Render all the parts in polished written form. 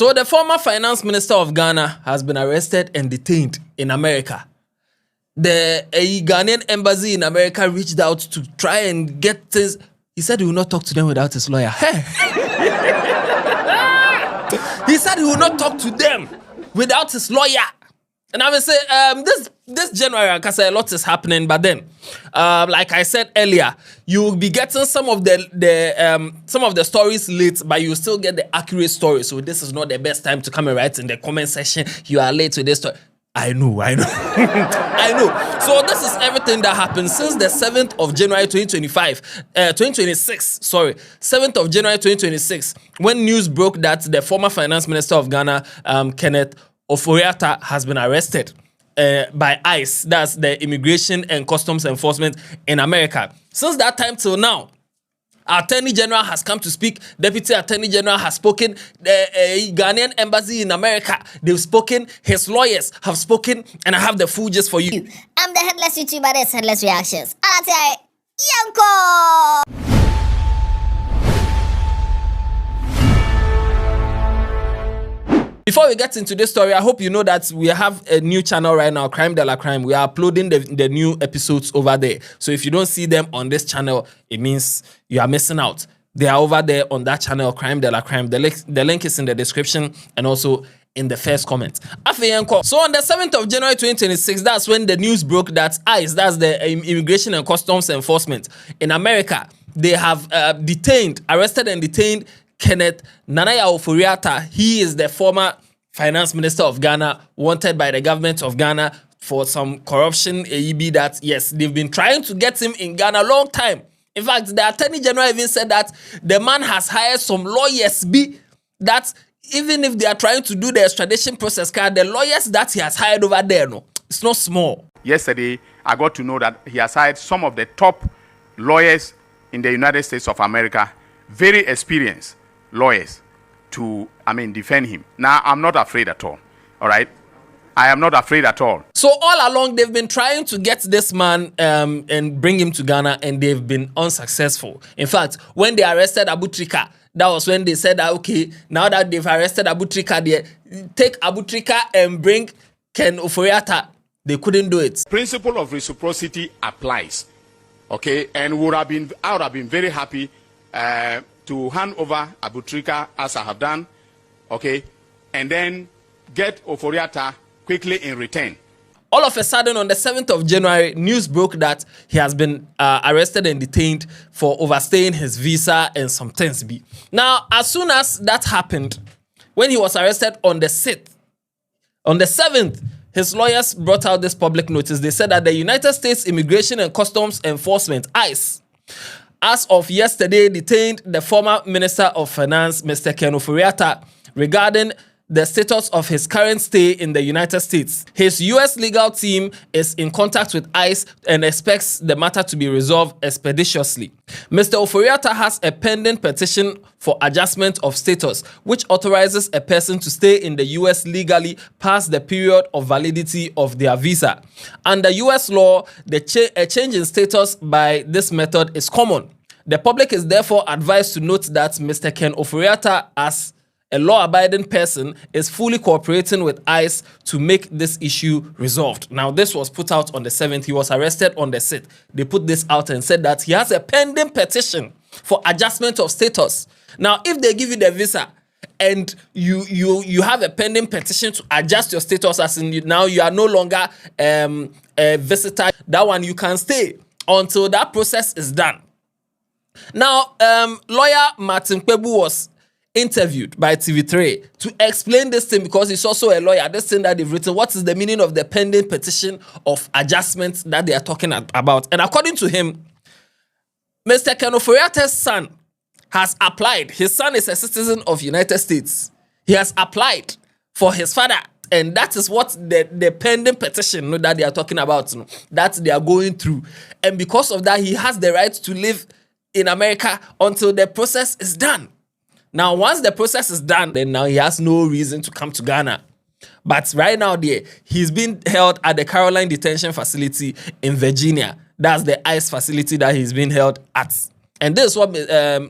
So the former finance minister of Ghana has been arrested and detained in America. The Ghanaian embassy in America reached out to try and get things. He said he will not talk to them without his lawyer. Hey. He said he will not talk to them without his lawyer. And I will say, this January, because a lot is happening, but then, like I said earlier, you will be getting some of the stories late, but you still get the accurate story. So this is not the best time to come and write in the comment section. You are late to this story. I know. I know. So this is everything that happened since the 7th of January 2026, 7th of January 2026, when news broke that the former finance minister of Ghana, Kenneth Ofori Attah, has been arrested by ICE, that's the Immigration and Customs Enforcement in America. Since that time till now, Attorney General has come to speak. Deputy Attorney General has spoken. The Ghanaian embassy in America, they've spoken. His lawyers have spoken. And I have the full gist for you. I'm the Headless YouTuber, this Headless Reactions. Yanko! Before we get into this story, I hope you know that we have a new channel right now, Crime de la Crime. We are uploading the new episodes over there. So if you don't see them on this channel, it means you are missing out. They are over there on that channel, Crime de la Crime. The link is in the description and also in the first comment. So on the 7th of January 2026, that's when the news broke that ICE, that's the Immigration and Customs Enforcement in America, they have arrested and detained Kenneth Ofori Attah. He is the former finance minister of Ghana, wanted by the government of Ghana for some corruption. That, yes, they've been trying to get him in Ghana a long time. In fact, the Attorney General even said that the man has hired some lawyers, that even if they are trying to do the extradition process, the lawyers that he has hired over there, no, it's not small. Yesterday, I got to know that he has hired some of the top lawyers in the United States of America, very experienced lawyers to, defend him. Now, I'm not afraid at all. All right? I am not afraid at all. So all along, they've been trying to get this man and bring him to Ghana, and they've been unsuccessful. In fact, when they arrested Abu Trika, that was when they said that, okay, now that they've arrested Abu Trika, they take Abu Trika and bring Ken Ofori Attah. They couldn't do it. Principle of reciprocity applies. Okay? And I would have been very happy to hand over Abu Trika as I have done, okay, and then get Ofori Attah quickly in return. All of a sudden, on the 7th of January, news broke that he has been arrested and detained for overstaying his visa and some things. Now, as soon as that happened, when he was arrested on the 6th, on the 7th, his lawyers brought out this public notice. They said that the United States Immigration and Customs Enforcement, ICE, as of yesterday, detained the former Minister of Finance, Mr. Ken Ofori Attah, regarding the status of his current stay in the United States. His U.S. legal team is in contact with ICE and expects the matter to be resolved expeditiously. Mr. Ofori Attah has a pending petition for adjustment of status, which authorizes a person to stay in the U.S. legally past the period of validity of their visa. Under U.S. law, a change in status by this method is common. The public is therefore advised to note that Mr. Ken Ofori Attah, as a law-abiding person, is fully cooperating with ICE to make this issue resolved. Now, this was put out on the 7th. He was arrested on the 6th. They put this out and said that he has a pending petition for adjustment of status. Now, if they give you the visa and you have a pending petition to adjust your status, as in now you are no longer a visitor, that one you can stay until that process is done. Now, lawyer Martin Kpebu was interviewed by TV3 to explain this thing, because he's also a lawyer. This thing that they've written, what is the meaning of the pending petition of adjustment that they are talking about? And according to him, Mr. Ken Ofori Attah's son has applied. His son is a citizen of United States. He has applied for his father. And that is what the pending petition that they are talking about, that they are going through. And because of that, he has the right to live in America until the process is done. Now, once the process is done, then now he has no reason to come to Ghana. But right now, he's being held at the Caroline Detention Facility in Virginia. That's the ICE facility that he's being held at. And this is what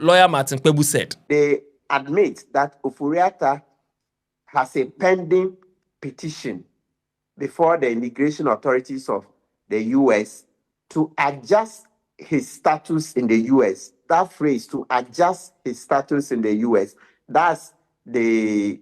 lawyer Martin Kpebu said. They admit that Ofori Attah has a pending petition before the immigration authorities of the US to adjust his status in the US. That phrase, to adjust his status in the US, that's the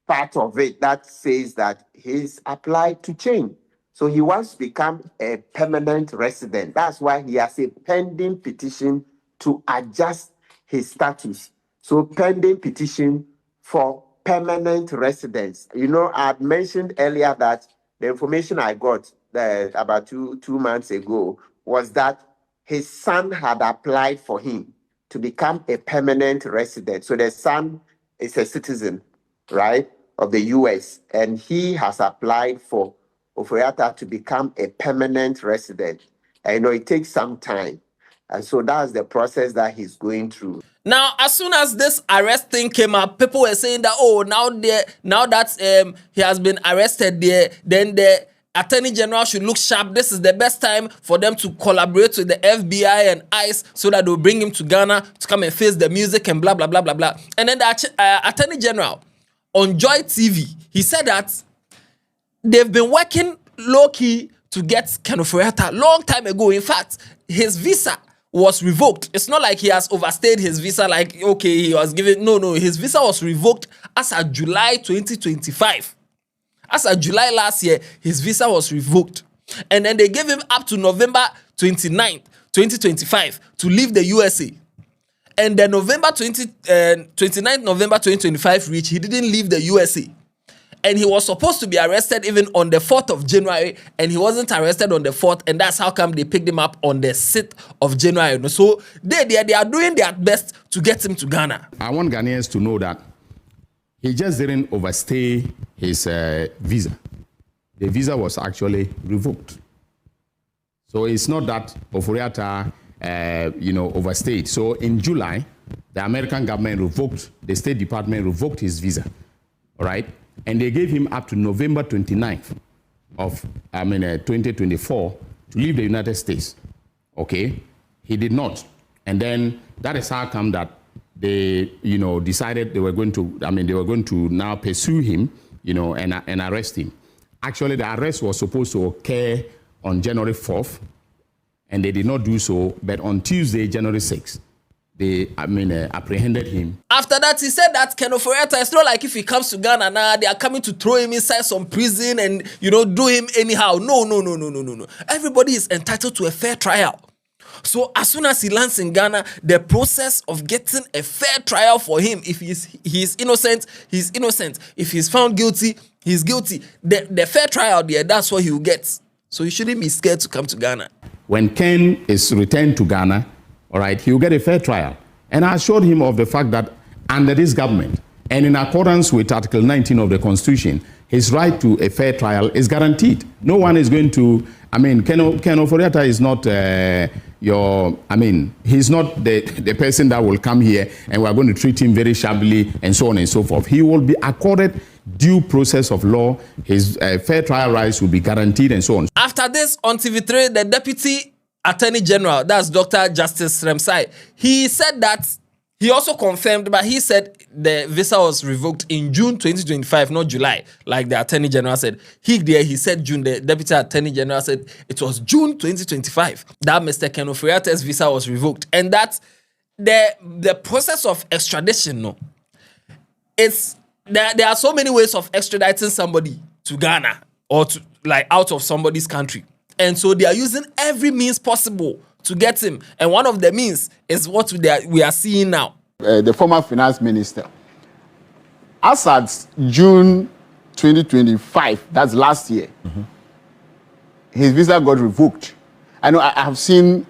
part of it that says that he's applied to change. So he wants to become a permanent resident. That's why he has a pending petition to adjust his status. So pending petition for permanent residence. You know, I had mentioned earlier that the information I got about two months ago was that his son had applied for him to become a permanent resident. So the son is a citizen, right, of the US, and he has applied for Ofori Attah to become a permanent resident. And you know, it takes some time. And so that's the process that he's going through. Now, as soon as this arrest thing came up, people were saying that, oh, now that he has been arrested there, then the Attorney General should look sharp. This is the best time for them to collaborate with the FBI and ICE so that they'll bring him to Ghana to come and face the music and blah, blah, blah, blah, blah. And then the Attorney General on Joy TV, he said that they've been working low-key to get Ken Ofori Attah long time ago. In fact, his visa was revoked. It's not like he has overstayed his visa, like, okay, he was given. No, his visa was revoked as of July 2025. As of July last year, his visa was revoked. And then they gave him up to November 29th, 2025 to leave the USA. And then 29th November 2025 reached, he didn't leave the USA. And he was supposed to be arrested even on the 4th of January, and he wasn't arrested on the 4th, and that's how come they picked him up on the 6th of January. So they are doing their best to get him to Ghana. I want Ghanaians to know that he just didn't overstay his visa. The visa was actually revoked. So it's not that Ofori Attah, overstayed. So in July, the American government revoked, the State Department revoked his visa, all right? And they gave him up to November 29th of 2024 to leave the United States. Okay, he did not, and then that is how come that they decided they were going to now pursue him, and arrest him. Actually, the arrest was supposed to occur on January 4th, and they did not do so. But on Tuesday, January 6th. They apprehended him. After that, he said that Ken Ofori Attah, it's not like if he comes to Ghana now, they are coming to throw him inside some prison and, do him anyhow. No. Everybody is entitled to a fair trial. So as soon as he lands in Ghana, the process of getting a fair trial for him, if he's innocent, he's innocent. If he's found guilty, he's guilty. The fair trial there, that's what he will get. So you shouldn't be scared to come to Ghana. When Ken is returned to Ghana, all right, he will get a fair trial. And I assured him of the fact that under this government, and in accordance with Article 19 of the Constitution, his right to a fair trial is guaranteed. No one is going to, Ken Ofori Attah is not he's not the person that will come here and we're going to treat him very shabbily and so on and so forth. He will be accorded due process of law. His fair trial rights will be guaranteed and so on. After this, on TV3, the Deputy Attorney General, that's Dr. Justice Remsai, he said that he also confirmed, but he said the visa was revoked in June 2025, not July, like the Attorney General said. He said June. The Deputy Attorney General said it was June 2025 that Mr. Ken Ofori Attah's visa was revoked, and that the process of extradition, there are so many ways of extraditing somebody to Ghana or to out of somebody's country. And so they are using every means possible to get him. And one of the means is what we are seeing now. The former finance minister, as at June 2025, that's last year, his visa got revoked. I know I've seen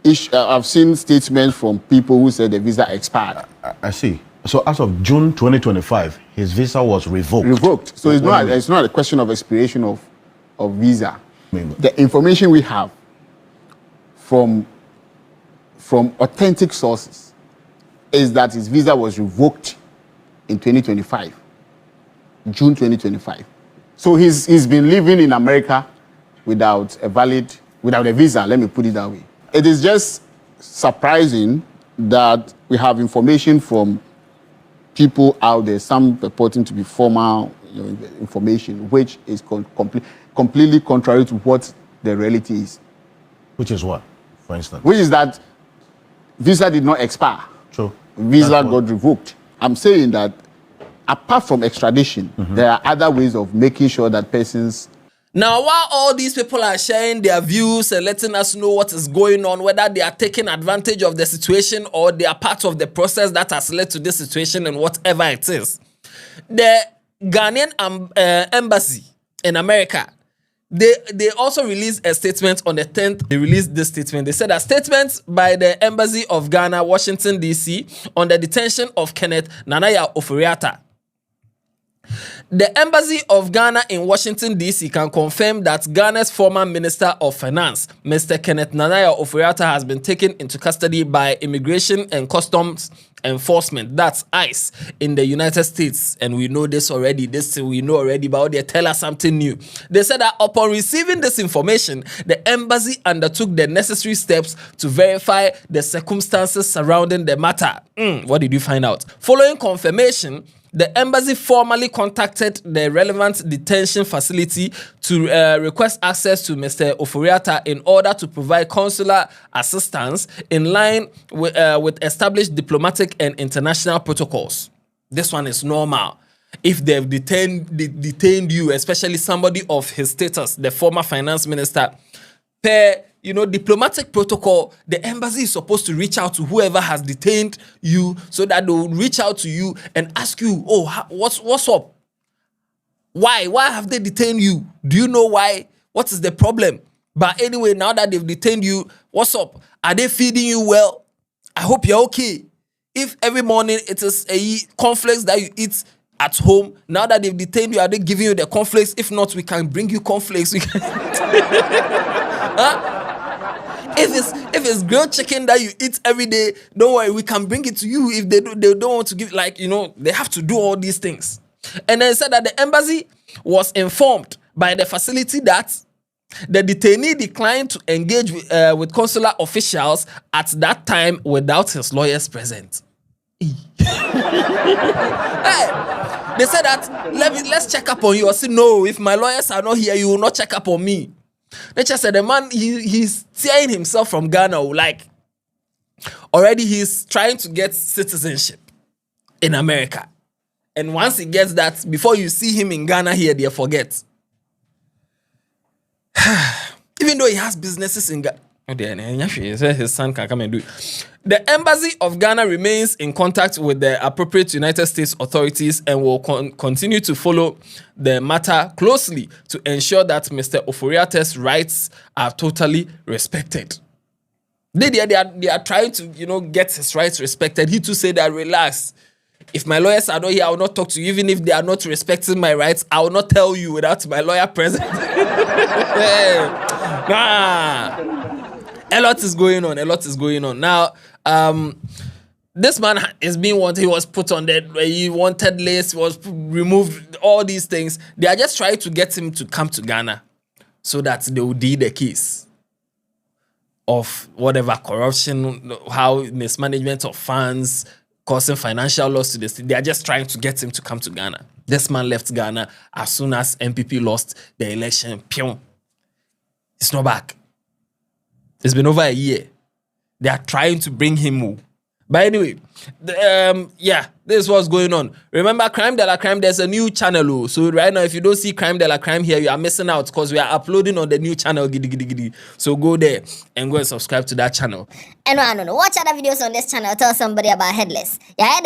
statements from people who said the visa expired. I see. So as of June 2025, his visa was revoked. Revoked. So it's not a question of expiration of visa. The information we have from authentic sources is that his visa was revoked in 2025, June 2025. So he's been living in America without a visa, let me put it that way. It is just surprising that we have information from people out there, some purporting to be formal information, which is completely contrary to what the reality is. Which is what, for instance? Which is that visa did not expire. True. Visa got revoked. I'm saying that apart from extradition, there are other ways of making sure that persons. Now, while all these people are sharing their views and letting us know what is going on, whether they are taking advantage of the situation or they are part of the process that has led to this situation and whatever it is, the Ghanaian embassy in America, they also released a statement on the 10th. They released this statement. They said a statement by the Embassy of Ghana, Washington, D.C. on the detention of Kenneth Nanaya Ofori Attah. The Embassy of Ghana in Washington, D.C. can confirm that Ghana's former Minister of Finance, Mr. Kenneth Nanaya Ofori Attah, has been taken into custody by Immigration and Customs Enforcement, that's ICE, in the United States. And we know this already. This we know already, but they tell us something new. They said that upon receiving this information, the embassy undertook the necessary steps to verify the circumstances surrounding the matter. What did you find out? Following confirmation, the embassy formally contacted the relevant detention facility to request access to Mr. Ofori Attah in order to provide consular assistance in line with established diplomatic and international protocols. This one is normal. If they've detained you, especially somebody of his status, the former finance minister, per diplomatic protocol, the embassy is supposed to reach out to whoever has detained you so that they'll reach out to you and ask you, what's up? Why have they detained you? Do you know why? What is the problem? But anyway, now that they've detained you, what's up? Are they feeding you well? I hope you're okay. If every morning it is a cornflakes that you eat at home, now that they've detained you, are they giving you the cornflakes? If not, we can bring you cornflakes. We can huh? If it's grilled chicken that you eat every day, don't worry, we can bring it to you. If they don't want to give, they have to do all these things. And then it said that the embassy was informed by the facility that the detainee declined to engage with consular officials at that time without his lawyers present. Hey, they said that let's check up on you. I said, no, if my lawyers are not here, you will not check up on me. They just said the man, he's tearing himself from Ghana. Already he's trying to get citizenship in America. And once he gets that, before you see him in Ghana here, they forget. Even though he has businesses in Ghana, his son can come and do it. The Embassy of Ghana remains in contact with the appropriate United States authorities and will continue to follow the matter closely to ensure that Mr. Ofori Attah's rights are totally respected. They are trying to get his rights respected. He too said that, relax. If my lawyers are not here, I will not talk to you. Even if they are not respecting my rights, I will not tell you without my lawyer present. A lot is going on. Now, this man is being wanted. He was put on the wanted list, was removed, all these things. They are just trying to get him to come to Ghana so that they will deal the case of whatever corruption, how mismanagement of funds, causing financial loss to the state. They are just trying to get him to come to Ghana. This man left Ghana as soon as MPP lost the election. He's not back. It's been over a year. They are trying to bring him home. But anyway, this is what's going on. Remember, Crime de la Crime, there's a new channel. So right now, if you don't see Crime de la Crime here, you are missing out because we are uploading on the new channel. So go there and go and subscribe to that channel. And no, watch other videos on this channel. Tell somebody about Headless. Yeah,